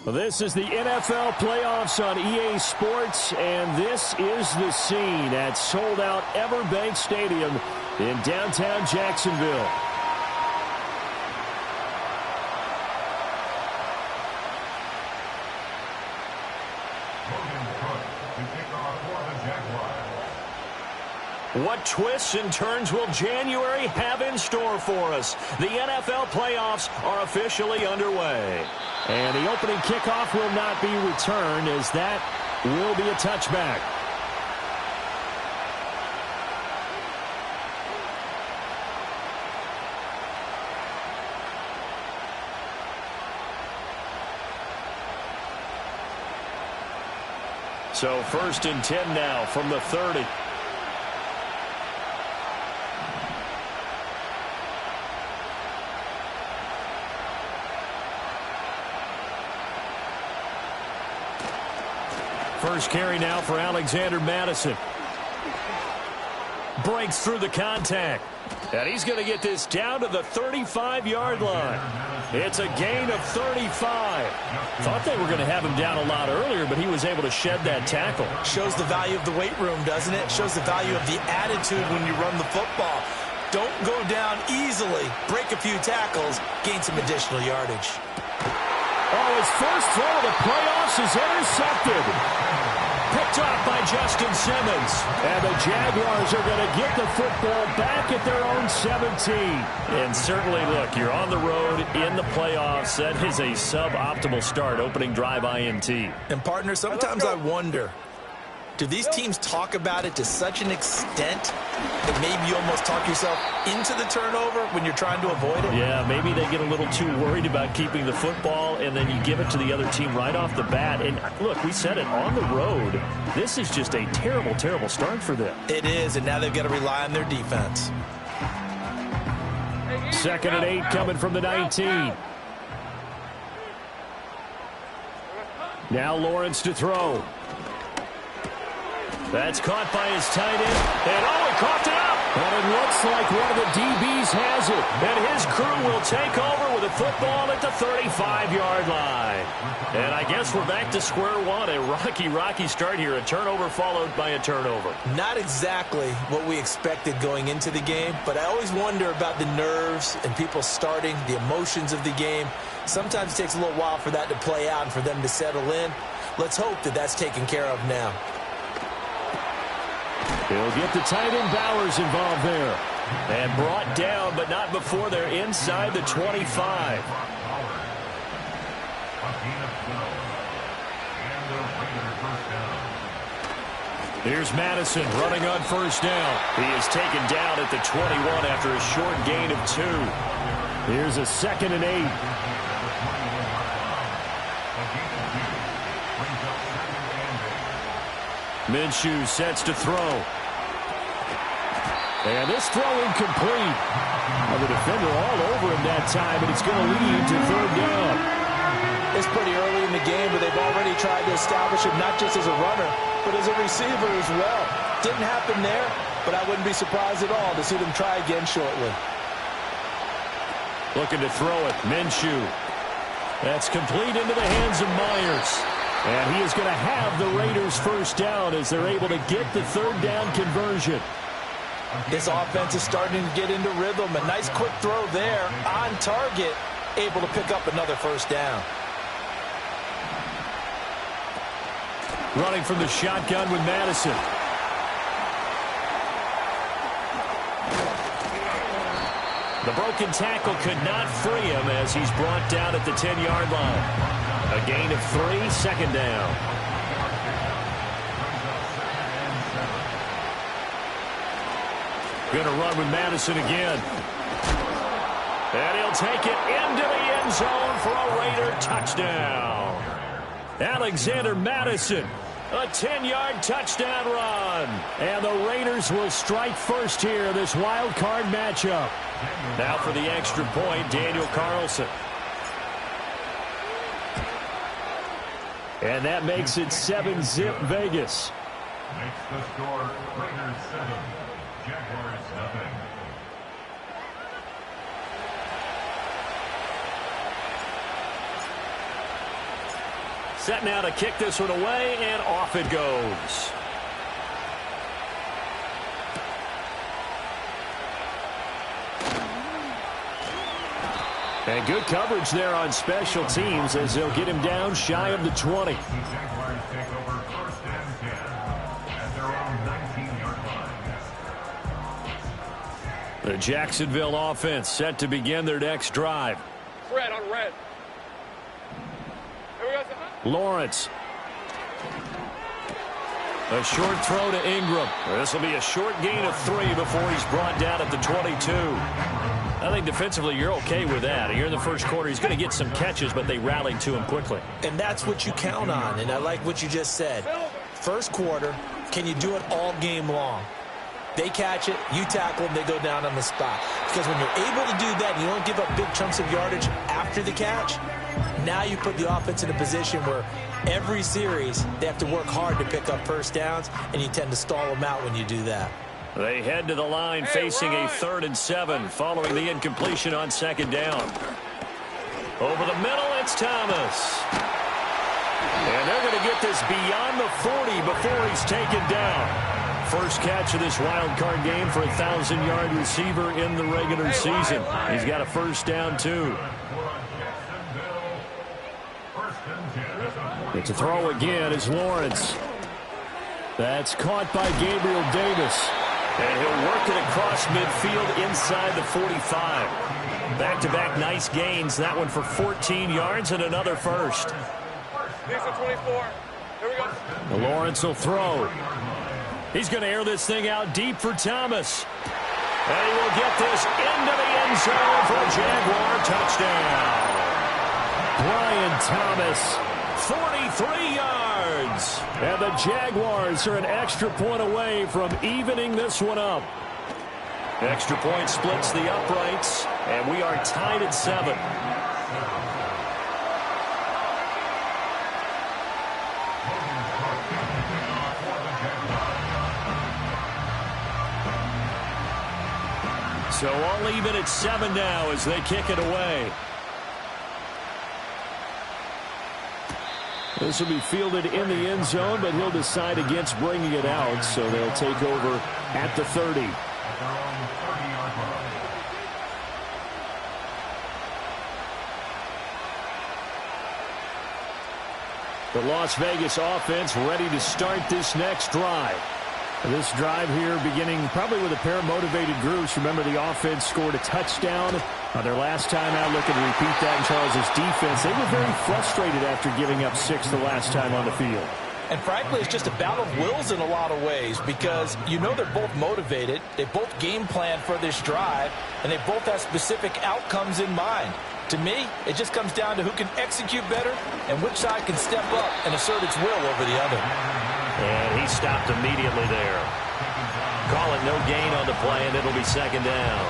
Well, this is the NFL playoffs on EA Sports, and this is the scene at sold-out Everbank Stadium in downtown Jacksonville. What twists and turns will January have in store for us? The NFL playoffs are officially underway. And the opening kickoff will not be returned, as that will be a touchback. So 1st and 10 now from the 30. First carry now for Alexander Madison. Breaks through the contact. And he's going to get this down to the 35-yard line. It's a gain of 35. Thought they were going to have him down a lot earlier, but he was able to shed that tackle. Shows the value of the weight room, doesn't it? Shows the value of the attitude when you run the football. Don't go down easily. Break a few tackles. Gain some additional yardage. Oh, his first throw of the playoffs is intercepted. Picked off by Justin Simmons. And the Jaguars are going to get the football back at their own 17. And certainly, look, you're on the road in the playoffs. That is a suboptimal start, opening drive INT. And, partner, sometimes I wonder, do these teams talk about it to such an extent that maybe you almost talk yourself into the turnover when you're trying to avoid it? Yeah, maybe they get a little too worried about keeping the football, and then you give it to the other team right off the bat. And, look, we said it, on the road, this is just a terrible, terrible start for them. It is, and now they've got to rely on their defense. 2nd and 8 coming from the 19. Now Lawrence to throw. That's caught by his tight end. And, oh, he coughed it up. And it looks like one of the DBs has it. And his crew will take over with a football at the 35-yard line. And I guess we're back to square one. A rocky start here. A turnover followed by a turnover. Not exactly what we expected going into the game, but I always wonder about the nerves and people starting, the emotions of the game. Sometimes it takes a little while for that to play out and for them to settle in. Let's hope that that's taken care of now. He'll get the tight end Bowers involved there. And brought down, but not before they're inside the 25. Here's Madison running on first down. He is taken down at the 21 after a short gain of 2. Here's a 2nd and 8. Minshew sets to throw. And this throw incomplete. Well, the defender all over him that time, and it's going to lead to 3rd down. It's pretty early in the game, but they've already tried to establish him not just as a runner, but as a receiver as well. Didn't happen there, but I wouldn't be surprised at all to see them try again shortly. Looking to throw it, Minshew. That's complete into the hands of Myers. And he is going to have the Raiders first down as they're able to get the 3rd down conversion. This offense is starting to get into rhythm. A nice quick throw there on target, able to pick up another first down. Running from the shotgun with Madison. The broken tackle could not free him as he's brought down at the 10-yard line. A gain of 3, 2nd down. Going to run with Madison again. And he'll take it into the end zone for a Raider touchdown. Alexander Madison. A 10-yard touchdown run. And the Raiders will strike first here, this wild card matchup. Now for the extra point, Daniel Carlson. And that makes it 7-zip Vegas. Makes the score Raiders 7, Jaguars nothing. Set now to kick this one away, and off it goes. And good coverage there on special teams as they'll get him down shy of the 20. The Jaguars take over first and 10 at their own 19-yard line. The Jacksonville offense set to begin their next drive. Red on red. Lawrence. A short throw to Ingram. This will be a short gain of 3 before he's brought down at the 22. I think defensively you're okay with that. Here in the first quarter, he's going to get some catches, but they rallied to him quickly. And that's what you count on, and I like what you just said. First quarter, can you do it all game long? They catch it, you tackle them, they go down on the spot. Because when you're able to do that and you don't give up big chunks of yardage after the catch, now you put the offense in a position where every series they have to work hard to pick up first downs, and you tend to stall them out when you do that. They head to the line facing a 3rd and 7 following the incompletion on 2nd down. Over the middle, it's Thomas. And they're going to get this beyond the 40 before he's taken down. First catch of this wild card game for a 1,000-yard receiver in the regular season. He's got a first down, too. It's a throw again is Lawrence. That's caught by Gabriel Davis. And he'll work it across midfield inside the 45. Back-to-back nice gains. That one for 14 yards and another first. 24. Here we go. Lawrence will throw. He's going to air this thing out deep for Thomas. And he will get this into the end zone for a Jaguar touchdown. Brian Thomas, 43 yards. And the Jaguars are an extra point away from evening this one up. Extra point splits the uprights, and we are tied at 7. So all even at 7 now as they kick it away. This will be fielded in the end zone, but he'll decide against bringing it out, so they'll take over at the 30. The Las Vegas offense ready to start this next drive. This drive here beginning probably with a pair of motivated groups. Remember, the offense scored a touchdown their last time out. Looking to repeat that in Charles's defense. They were very frustrated after giving up 6 the last time on the field. And frankly, it's just a battle of wills in a lot of ways because you know they're both motivated. They both game plan for this drive, and they both have specific outcomes in mind. To me, it just comes down to who can execute better and which side can step up and assert its will over the other. And he stopped immediately there. Call it no gain on the play, and it'll be 2nd down.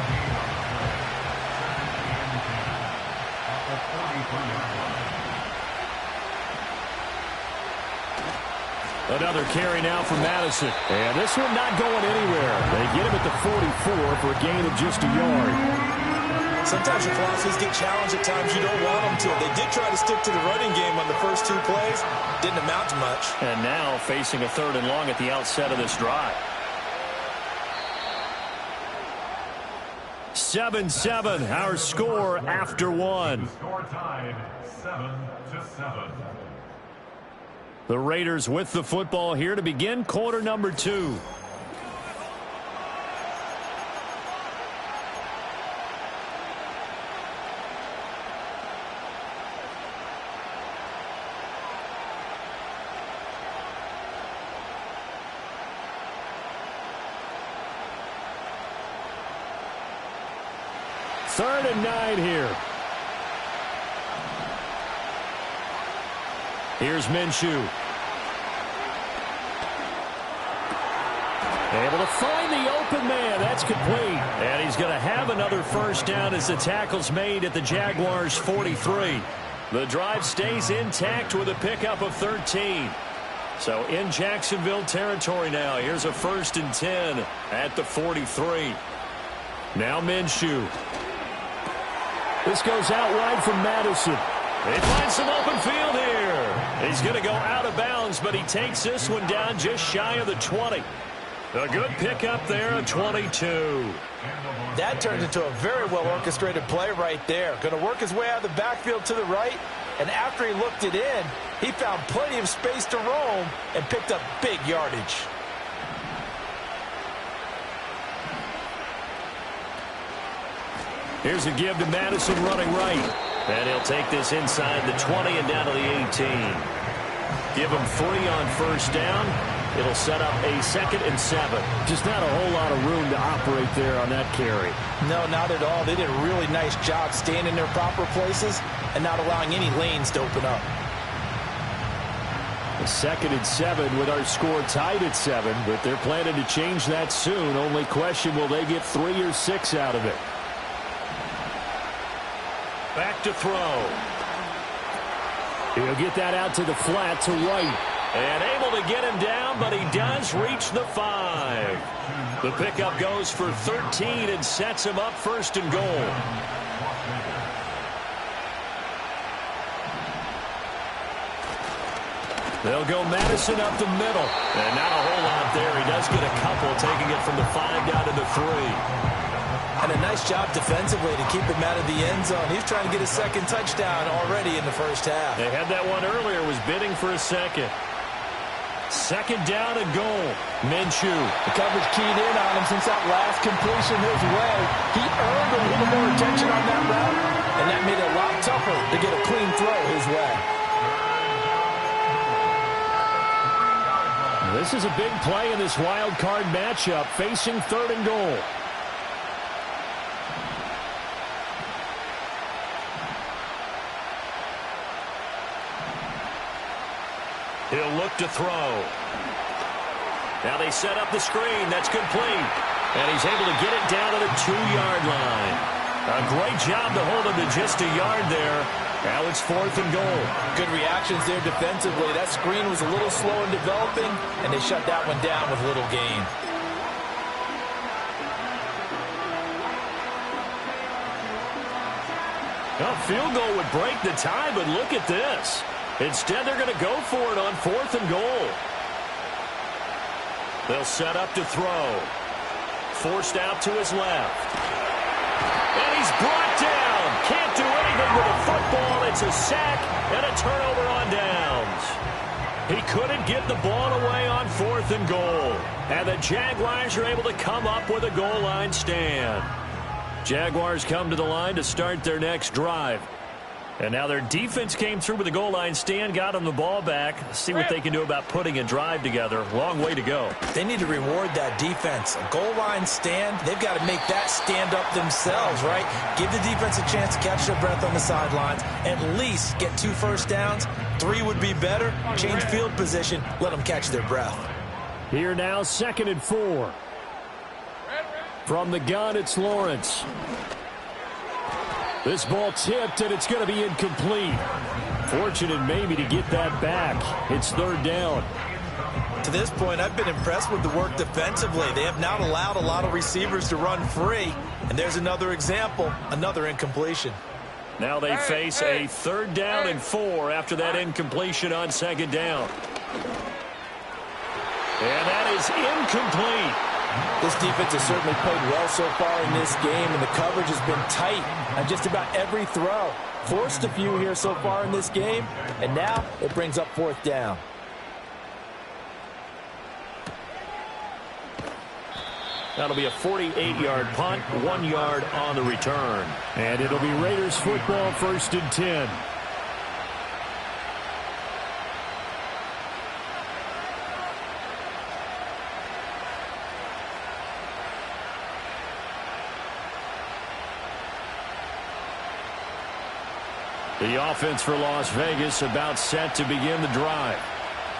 Another carry now for Madison. And this one not going anywhere. They get him at the 44 for a gain of just a yard. Sometimes your philosophies get challenged at times you don't want them to. They did try to stick to the running game on the first 2 plays. Didn't amount to much. And now facing a 3rd and long at the outset of this drive. 7-7, our score after 1. The score tied 7-7. The Raiders with the football here to begin quarter number 2. Third and 9 here. Here's Minshew. Able to find the open man. That's complete. And he's going to have another first down as the tackle's made at the Jaguars' 43. The drive stays intact with a pickup of 13. So in Jacksonville territory now. Here's a 1st and 10 at the 43. Now Minshew. This goes out wide from Madison. They find some open field here. He's going to go out of bounds, but he takes this one down just shy of the 20. A good pickup there, a 22. That turned into a very well-orchestrated play right there. Going to work his way out of the backfield to the right, and after he looked it in, he found plenty of space to roam and picked up big yardage. Here's a give to Madison running right. And he'll take this inside the 20 and down to the 18. Give him 3 on first down. It'll set up a 2nd and 7. Just not a whole lot of room to operate there on that carry. No, not at all. They did a really nice job staying in their proper places and not allowing any lanes to open up. A 2nd and 7 with our score tied at 7, but they're planning to change that soon. Only question, will they get 3 or 6 out of it? Back to throw. He'll get that out to the flat to right. And able to get him down, but he does reach the 5. The pickup goes for 13 and sets him up 1st and goal. They'll go Madison up the middle. And not a whole lot there. He does get a couple, taking it from the 5 down to the 3. And a nice job defensively to keep him out of the end zone. He's trying to get his 2nd touchdown already in the first half. They had that one earlier, was bidding for a 2nd. 2nd down and goal. Minshew. The coverage keyed in on him since that last completion his way. He earned a little more attention on that route, and that made it a lot tougher to get a clean throw his way. This is a big play in this wild card matchup, facing 3rd and goal. He'll look to throw. Now they set up the screen. That's complete. And he's able to get it down to the 2-yard line. A great job to hold him to just a yard there. Now it's 4th and goal. Good reactions there defensively. That screen was a little slow in developing, and they shut that one down with little gain. A field goal would break the tie, but look at this. Instead, they're going to go for it on 4th and goal. They'll set up to throw. Forced out to his left. And he's brought down. Can't do anything with a football. It's a sack and a turnover on downs. He couldn't get the ball away on 4th and goal. And the Jaguars are able to come up with a goal line stand. Jaguars come to the line to start their next drive. And now their defense came through with the goal line stand, got them the ball back. See what they can do about putting a drive together. Long way to go. They need to reward that defense. A goal line stand, they've got to make that stand up themselves, right? Give the defense a chance to catch their breath on the sidelines. At least get 2 first downs. 3 would be better. Change field position. Let them catch their breath. Here now, 2nd and 4. From the gun, it's Lawrence. This ball tipped, and it's going to be incomplete. Fortunate maybe to get that back. It's 3rd down. To this point, I've been impressed with the work defensively. They have not allowed a lot of receivers to run free. And there's another example, another incompletion. Now they face a 3rd down and 4 after that incompletion on 2nd down. And that is incomplete. This defense has certainly played well so far in this game, and the coverage has been tight on just about every throw. Forced a few here so far in this game, and now it brings up 4th down. That'll be a 48-yard punt, 1 yard on the return. And it'll be Raiders football, 1st and 10. The offense for Las Vegas about set to begin the drive.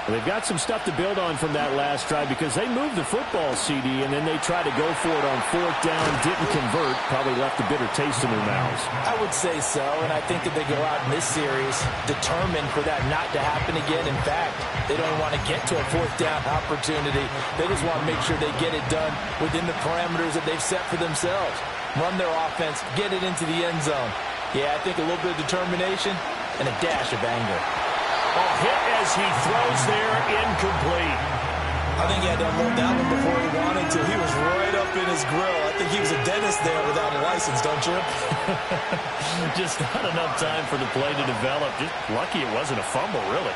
They've got some stuff to build on from that last drive because they moved the football, CD, and then they tried to go for it on fourth down, didn't convert, probably left a bitter taste in their mouths. I would say so, and I think that they go out in this series determined for that not to happen again. In fact, they don't want to get to a fourth down opportunity. They just want to make sure they get it done within the parameters that they've set for themselves. Run their offense, get it into the end zone. Yeah, I think a little bit of determination and a dash of anger. Hit as he throws there, incomplete. I think he had to unload that one before he wanted to. He was right up in his grill. I think he was a dentist there without a license, don't you? Just not enough time for the play to develop. Just lucky it wasn't a fumble, really.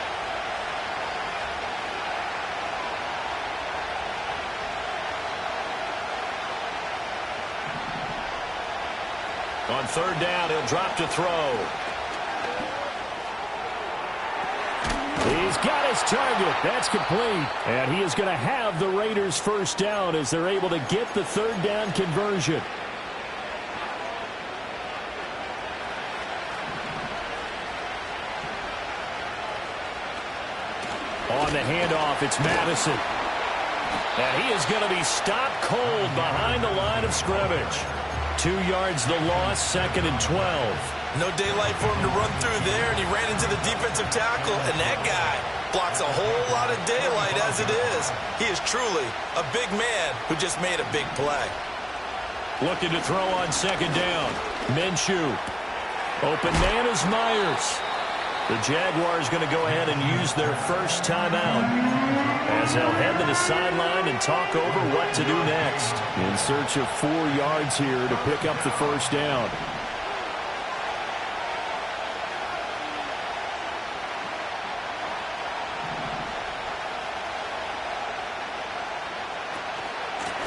On third down, he'll drop to throw. He's got his target. That's complete. And he is going to have the Raiders first down as they're able to get the third down conversion. On the handoff, it's Madison. And he is going to be stopped cold behind the line of scrimmage. 2 yards the loss, 2nd and 12. No daylight for him to run through there, and he ran into the defensive tackle, and that guy blocks a whole lot of daylight as it is. He is truly a big man who just made a big play. Looking to throw on second down. Minshew. Open man is Myers. The Jaguars going to go ahead and use their first timeout as they'll head to the sideline and talk over what to do next. In search of 4 yards here to pick up the first down.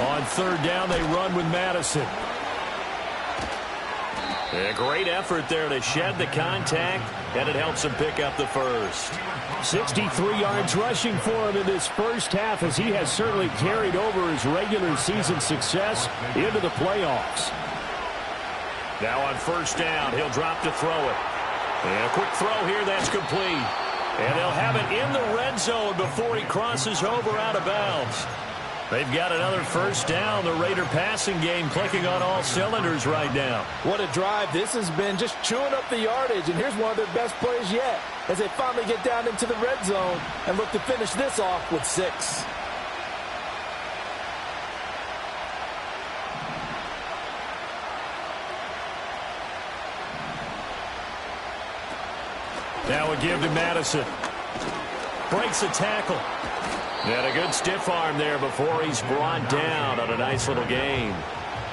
On third down, they run with Madison. A great effort there to shed the contact, and it helps him pick up the first. 63 yards rushing for him in this first half, as he has certainly carried over his regular season success into the playoffs. Now on first down, he'll drop to throw it. And a quick throw here, that's complete. And they'll have it in the red zone before he crosses over out of bounds. They've got another first down. The Raider passing game clicking on all cylinders right now. What a drive this has been, just chewing up the yardage. And here's one of their best plays yet as they finally get down into the red zone and look to finish this off with 6. Now a give to Madison. Breaks a tackle. And a good stiff arm there before he's brought down on a nice little gain.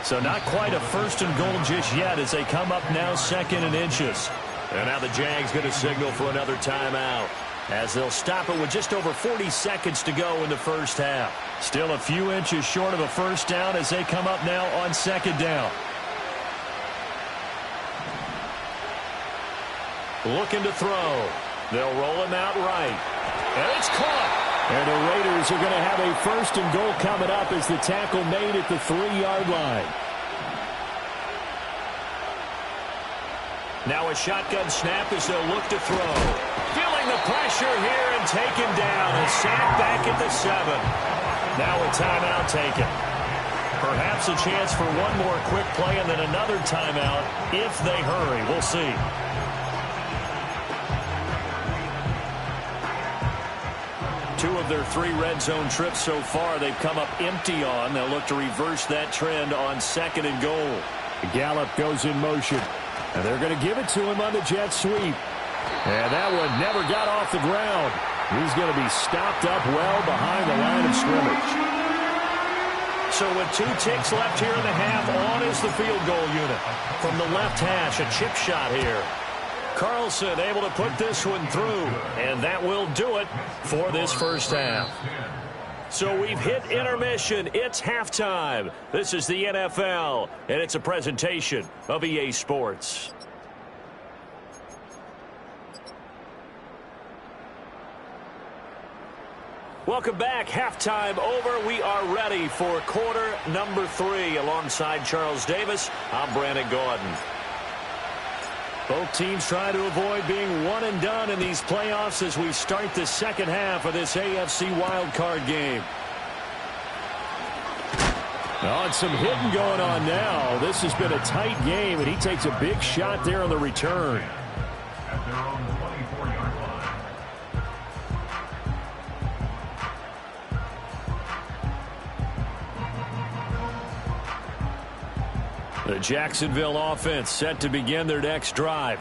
So not quite a first and goal just yet as they come up now 2nd and inches. And now the Jags going to signal for another timeout as they'll stop it with just over 40 seconds to go in the first half. Still a few inches short of a first down as they come up now on 2nd down. Looking to throw. They'll roll him out right. And it's caught. And the Raiders are going to have a first and goal coming up as the tackle made at the 3-yard line. Now a shotgun snap as they'll look to throw. Feeling the pressure here and taken down. And sacked back at the 7. Now a timeout taken. Perhaps a chance for one more quick play and then another timeout if they hurry. We'll see. Two of their 3 red zone trips so far they've come up empty on. They'll look to reverse that trend on 2nd and goal. Gallup goes in motion. And they're going to give it to him on the jet sweep. And that one never got off the ground. He's going to be stopped up well behind the line of scrimmage. So with 2 ticks left here in the half, on is the field goal unit. From the left hash, a chip shot here. Carlson able to put this one through, and that will do it for this first half. So we've hit intermission. It's halftime. This is the NFL, and it's a presentation of EA Sports. Welcome back. Halftime over. We are ready for quarter number 3. Alongside Charles Davis, I'm Brandon Gaudin. Both teams try to avoid being one and done in these playoffs as we start the second half of this AFC wildcard game. Oh, and some hitting going on now. This has been a tight game, and he takes a big shot there on the return. At their own 24-yard line. The Jacksonville offense set to begin their next drive.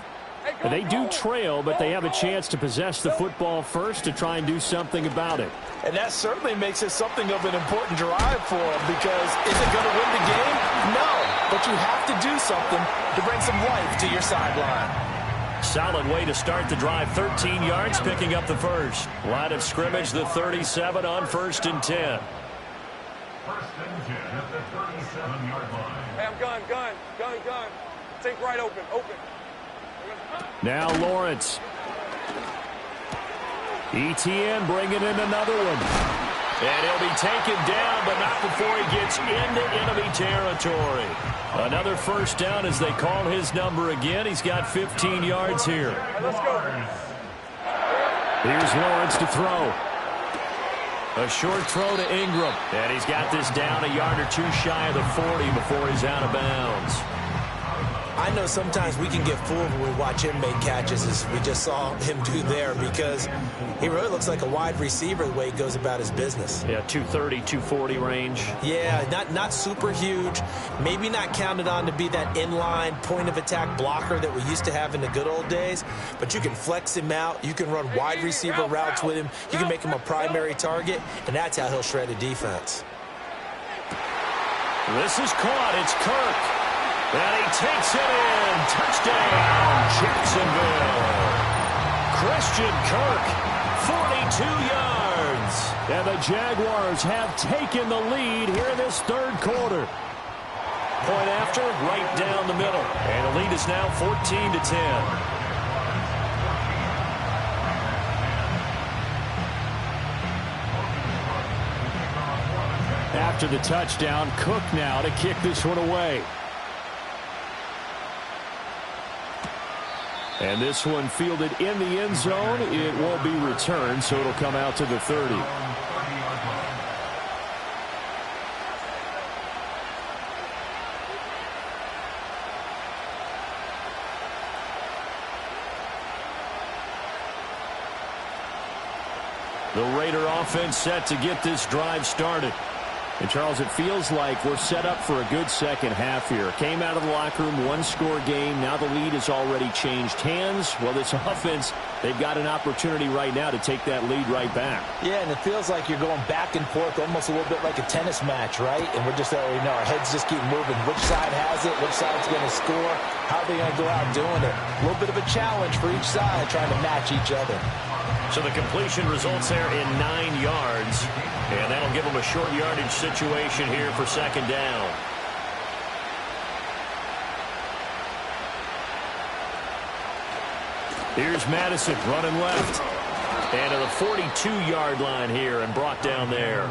And they do trail, but they have a chance to possess the football first to try and do something about it. And that certainly makes it something of an important drive for them, because is it going to win the game? No, but you have to do something to bring some life to your sideline. Solid way to start the drive. 13 yards, picking up the first. Line of scrimmage, the 37 on 1st and 10. 1st and 10 at the 37-yard line. Hey, I'm gun. Think right open. Now Lawrence. ETN bringing in another one. And he'll be taken down, but not before he gets into enemy territory. Another first down as they call his number again. He's got 15 yards here. Right, let's go. Here's Lawrence to throw. A short throw to Ingram. And he's got this down a yard or two shy of the 40 before he's out of bounds. I know sometimes we can get fooled when we watch him make catches, as we just saw him do there, because he really looks like a wide receiver the way he goes about his business. Yeah, 230, 240 range. Yeah, not super huge. Maybe not counted on to be that inline point-of-attack blocker that we used to have in the good old days, but you can flex him out. You can run wide receiver routes with him. You can make him a primary target, and that's how he'll shred a defense. This is caught. It's Kirk. And he takes it in. Touchdown, Jacksonville. Christian Kirk, 42 yards. And the Jaguars have taken the lead here in this third quarter. Point after, right down the middle. And the lead is now 14-10. After the touchdown, Cook now to kick this one away. And this one fielded in the end zone. It won't be returned, so it'll come out to the 30. The Raider offense set to get this drive started. And, Charles, it feels like we're set up for a good second half here. Came out of the locker room, one-score game. Now the lead has already changed hands. Well, this offense, they've got an opportunity right now to take that lead right back. Yeah, and it feels like you're going back and forth, almost a little bit like a tennis match, right? And we're just already know our heads just keep moving. Which side has it? Which side's going to score? How are they going to go out doing it? A little bit of a challenge for each side, trying to match each other. So the completion results there in 9 yards. And that'll give them a short yardage situation here for second down. Here's Madison running left. And to the 42-yard line here and brought down there.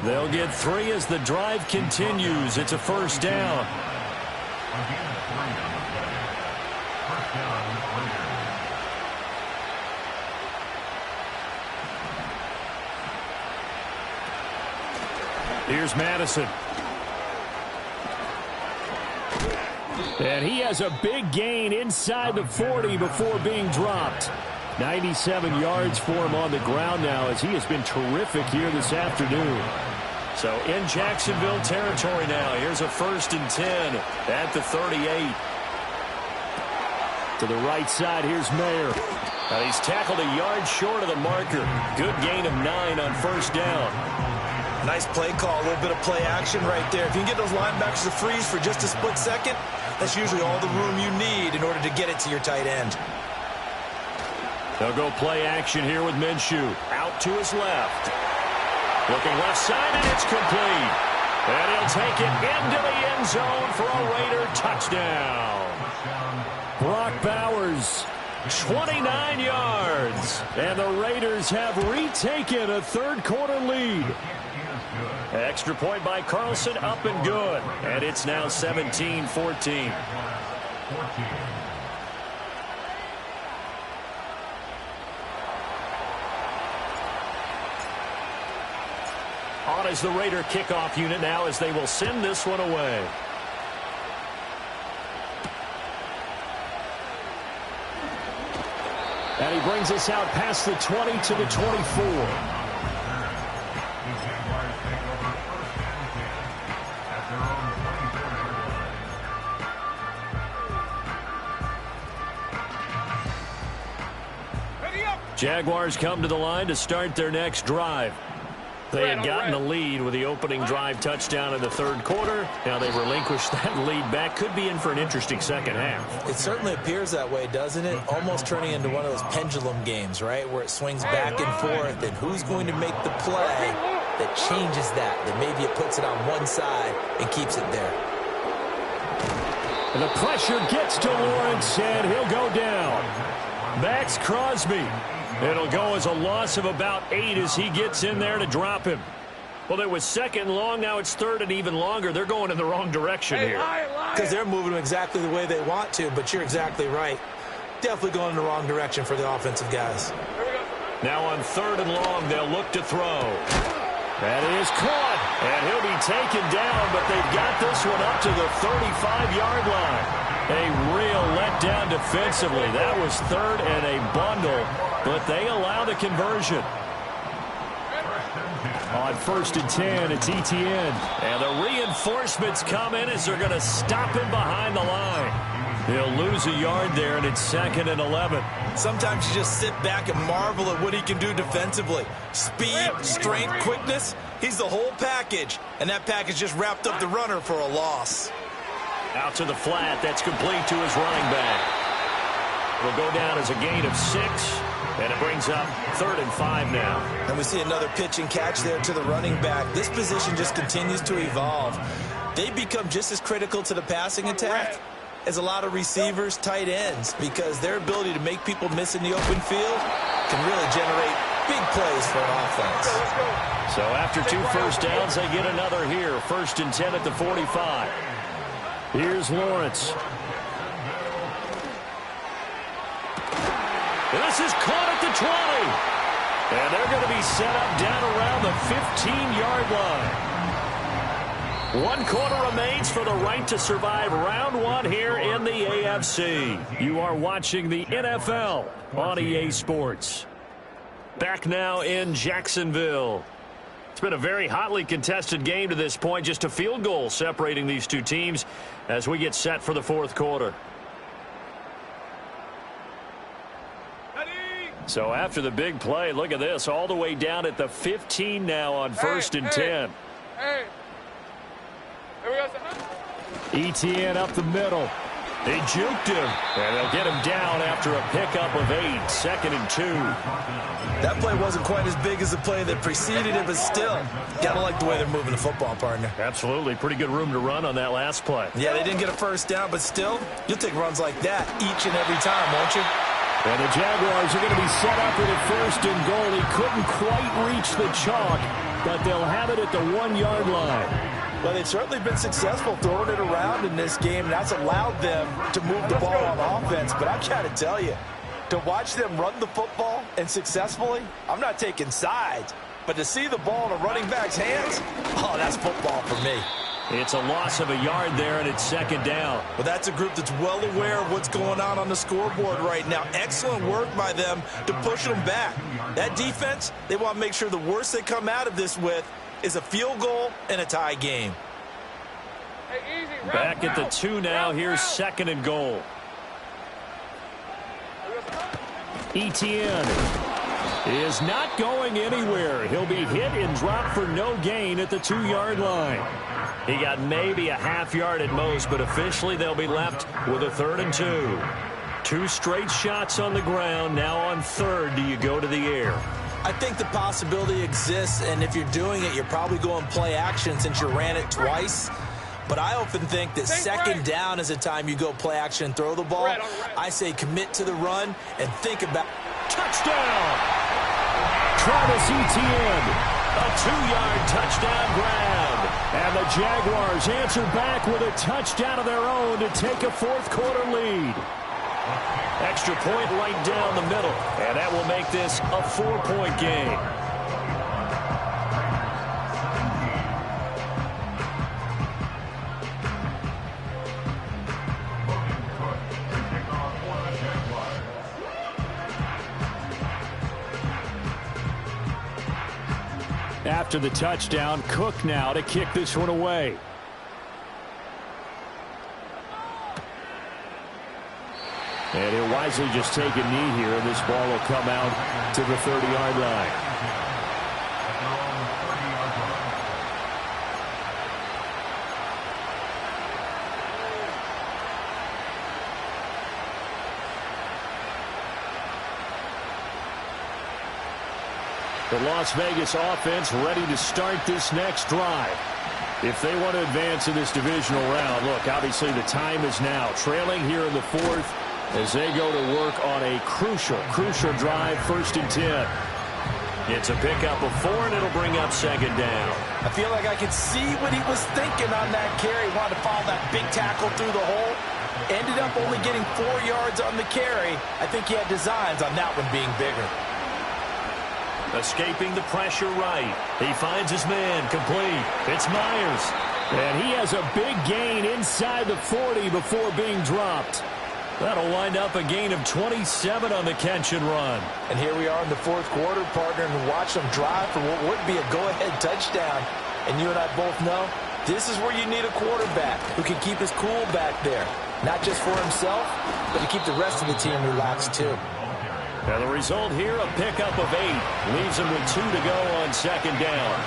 They'll get 3 as the drive continues. It's a first down. Here's Madison. And he has a big gain inside the 40 before being dropped. 97 yards for him on the ground now, as he has been terrific here this afternoon. So in Jacksonville territory now. Here's a 1st and 10 at the 38. To the right side, here's Mayer. He's tackled a yard short of the marker. Good gain of 9 on first down. Nice play call, a little bit of play action right there. If you can get those linebackers to freeze for just a split second, that's usually all the room you need in order to get it to your tight end. They'll go play action here with Minshew. Out to his left. Looking left side, and it's complete. And he'll take it into the end zone for a Raider touchdown. Brock Bowers, 29 yards. And the Raiders have retaken a third quarter lead. Extra point by Carlson, up and good. And it's now 17-14. out as the Raider kickoff unit now as they will send this one away. And he brings us out past the 20 to the 24. Jaguars come to the line to start their next drive. They had gotten the lead with the opening drive touchdown in the third quarter. Now they relinquished that lead back. Could be in for an interesting second half. It certainly appears that way, doesn't it? Almost turning into one of those pendulum games, right, where it swings back and forth. And who's going to make the play that changes that maybe it puts it on one side and keeps it there? And the pressure gets to Lawrence, and he'll go down. Max Crosby. It'll go as a loss of about 8 as he gets in there to drop him. Well, it was second long. Now it's third and even longer. They're going in the wrong direction here. Because they're moving them exactly the way they want to, but you're exactly right. Definitely going in the wrong direction for the offensive guys. Now on third and long, they'll look to throw. That is caught, and he'll be taken down, but they've got this one up to the 35-yard line. A real letdown defensively. That was third and a bundle, but they allow the conversion. On 1st and 10, it's ETN. And the reinforcements come in as they're going to stop him behind the line. He'll lose a yard there, and it's 2nd and 11. Sometimes you just sit back and marvel at what he can do defensively. Speed, strength, quickness, he's the whole package. And that package just wrapped up the runner for a loss. Out to the flat. That's complete to his running back. It'll go down as a gain of 6, and it brings up 3rd and 5 now. And we see another pitch and catch there to the running back. This position just continues to evolve. They become just as critical to the passing attack as a lot of receivers, tight ends, because their ability to make people miss in the open field can really generate big plays for an offense. So after 2 first downs, they get another here. 1st and 10 at the 45. Here's Lawrence. This is caught at the 20. And they're going to be set up down around the 15-yard line. 1 quarter remains for the right to survive round 1 here in the AFC. You are watching the NFL on EA Sports. Back now in Jacksonville. It's been a very hotly contested game to this point. Just a field goal separating these two teams as we get set for the 4th quarter. So after the big play, look at this. All the way down at the 15 now on 1st and 10. Hey. Here we go. ETN up the middle. They juked him, and they'll get him down after a pickup of 8. 2nd and 2. That play wasn't quite as big as the play that preceded it, but still, gotta like the way they're moving the football, partner. Absolutely. Pretty good room to run on that last play. Yeah, they didn't get a first down, but still, you'll take runs like that each and every time, won't you? And the Jaguars are going to be set up with a 1st and goal. He couldn't quite reach the chalk, but they'll have it at the 1-yard line. Well, they've certainly been successful throwing it around in this game, and that's allowed them to move the ball on offense. But I got to tell you, to watch them run the football and successfully, I'm not taking sides, but to see the ball in a running back's hands, oh, that's football for me. It's a loss of a yard there, and it's 2nd down. Well, that's a group that's well aware of what's going on the scoreboard right now. Excellent work by them to push them back. That defense, they want to make sure the worst they come out of this with is a field goal and a tie game. Hey, easy. Back at the 2 now. Here's 2nd and goal. ETN is not going anywhere. He'll be hit and dropped for no gain at the 2-yard line. He got maybe a half yard at most, but officially they'll be left with a 3rd and 2. 2 straight shots on the ground. Now on 3rd, do you go to the air? I think the possibility exists, and if you're doing it, you're probably going play action since you ran it twice. But I often think that 2nd down is a time you go play action and throw the ball. I say commit to the run and think about touchdown. Travis Etienne, a 2-yard touchdown grab. And the Jaguars answer back with a touchdown of their own to take a 4th quarter lead. Extra point right down the middle, and that will make this a 4-point game. after the touchdown. Cook now to kick this one away. And he'll wisely just take a knee here, and this ball will come out to the 30-yard line. The Las Vegas offense ready to start this next drive. If they want to advance in this divisional round, look, obviously the time is now. Trailing here in the fourth as they go to work on a crucial drive, 1st and 10. It's a pickup of 4, and it'll bring up 2nd down. I feel like I could see what he was thinking on that carry. Wanted to follow that big tackle through the hole. Ended up only getting 4 yards on the carry. I think he had designs on that one being bigger. Escaping the pressure right. He finds his man complete. It's Myers. And he has a big gain inside the 40 before being dropped. That'll wind up a gain of 27 on the catch and run. And here we are in the 4th quarter, partner, and watch them drive for what would be a go-ahead touchdown. And you and I both know this is where you need a quarterback who can keep his cool back there. Not just for himself, but to keep the rest of the team relaxed too. Now the result here, a pickup of 8. Leaves him with 2 to go on 2nd down.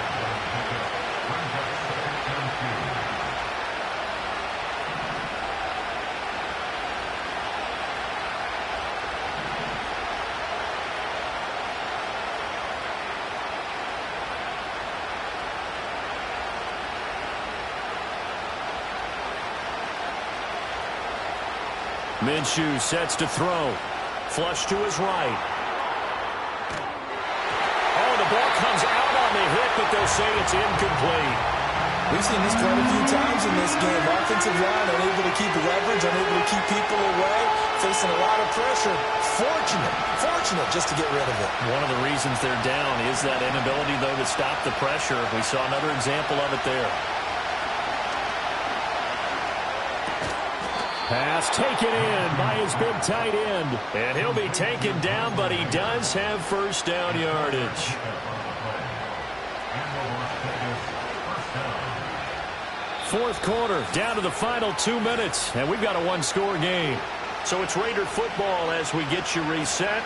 Minshew sets to throw. Flush to his right. Oh, the ball comes out on the hit, but they'll say it's incomplete. We've seen this quite a few times in this game. Offensive line unable to keep leverage, unable to keep people away, facing a lot of pressure. Fortunate just to get rid of it. One of the reasons they're down is that inability, though, to stop the pressure. We saw another example of it there. Pass taken in by his big tight end. And he'll be taken down, but he does have 1st down yardage. Fourth quarter, down to the final 2 minutes, and we've got a 1-score game. So it's Raider football as we get you reset.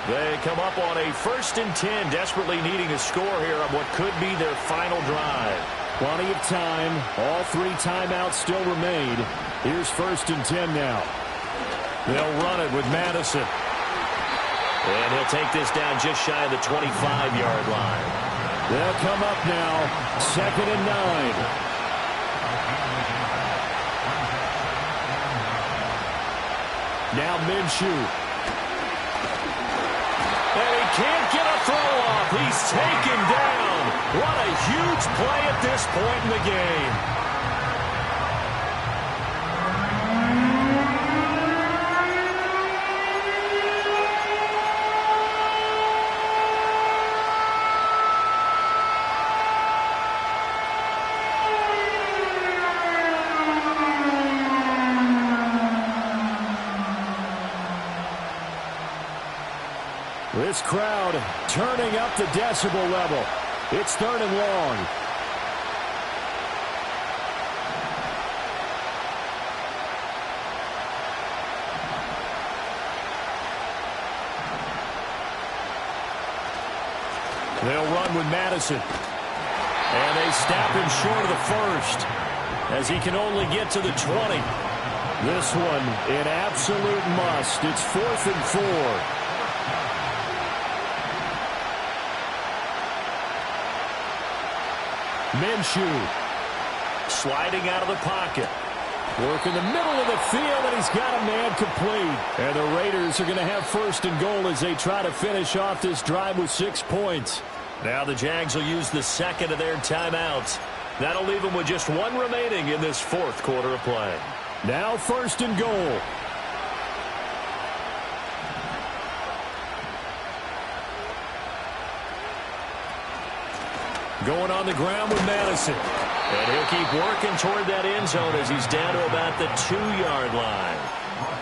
They come up on a 1st and 10, desperately needing a score here on what could be their final drive. Plenty of time. All 3 timeouts still remain. Here's 1st and 10 now. They'll run it with Madison. And he'll take this down just shy of the 25-yard line. They'll come up now. 2nd and 9. Now Minshew. And he can't get a throw off. He's taken down. What a huge play at this point in the game. This crowd turning up the decibel level. It's 3rd and long. They'll run with Madison. And they snap him short of the 1st as he can only get to the 20. This one an absolute must. It's 4th and 4. Minshew sliding out of the pocket. Work in the middle of the field, and he's got a man complete. And the Raiders are going to have 1st and goal as they try to finish off this drive with 6 points. Now the Jags will use the 2nd of their timeouts. That'll leave them with just 1 remaining in this 4th quarter of play. Now 1st and goal. Going on the ground with Madison. And he'll keep working toward that end zone as he's down to about the 2-yard line.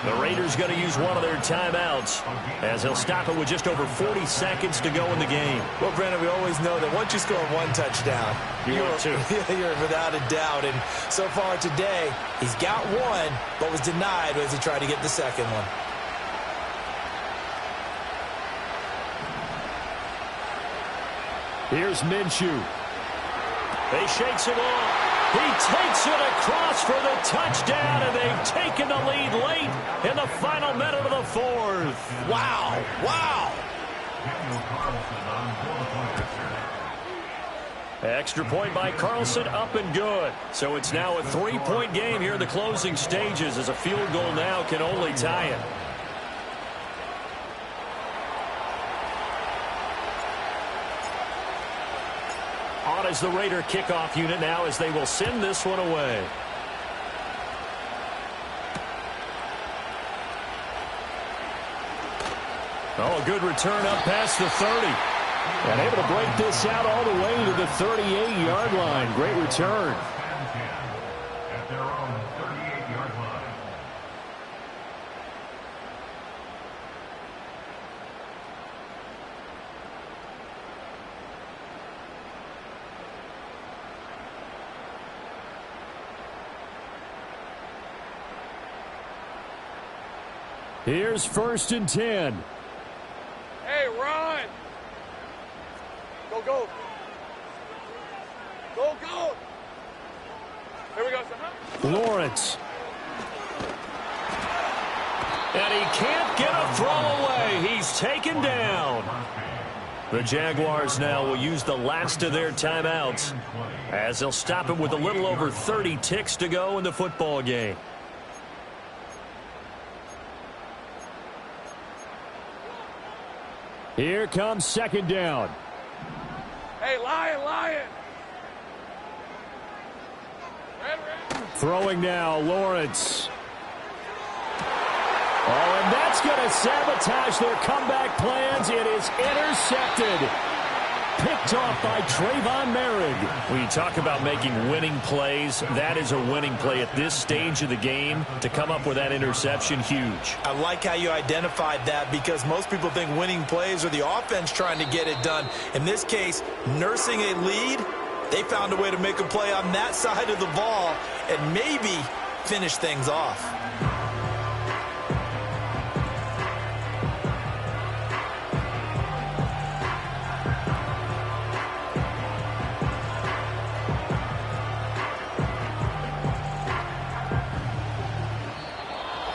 The Raiders going to use one of their timeouts as they'll stop it with just over 40 seconds to go in the game. Well, Brandon, we always know that once you score one touchdown, you're without a doubt. And so far today, he's got one, but was denied as he tried to get the second one. Here's Minshew. He shakes it off. He takes it across for the touchdown, and they've taken the lead late in the final minute of the fourth. Wow. Wow. Extra point by Carlson, up and good. So it's now a 3-point game here in the closing stages, as a field goal now can only tie it. On is the Raider kickoff unit now, as they will send this one away. Oh, good return up past the 30. And able to break this out all the way to the 38-yard line. Great return. At their own 38-yard line. Here's 1st and 10. Hey, run! Go, go! Go, go! Here we go, son. Lawrence. And he can't get a throw away. He's taken down. The Jaguars now will use the last of their timeouts, as they'll stop it with a little over 30 ticks to go in the football game. Here comes 2nd down. Hey, Lion, Lion! Red. Throwing now, Lawrence. Oh, and that's going to sabotage their comeback plans. It is intercepted. Picked off by Trayvon Merrick. We talk about making winning plays. That is a winning play at this stage of the game. To come up with that interception, huge. I like how you identified that, because most people think winning plays are the offense trying to get it done. In this case, nursing a lead, they found a way to make a play on that side of the ball and maybe finish things off.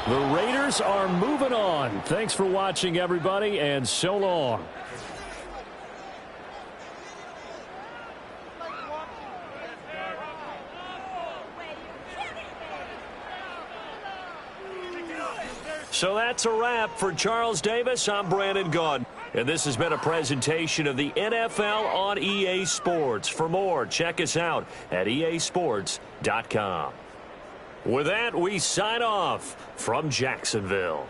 The Raiders are moving on. Thanks for watching, everybody, and so long. So that's a wrap for Charles Davis. I'm Brandon Gaudin, and this has been a presentation of the NFL on EA Sports. For more, check us out at easports.com. With that, we sign off from Jacksonville.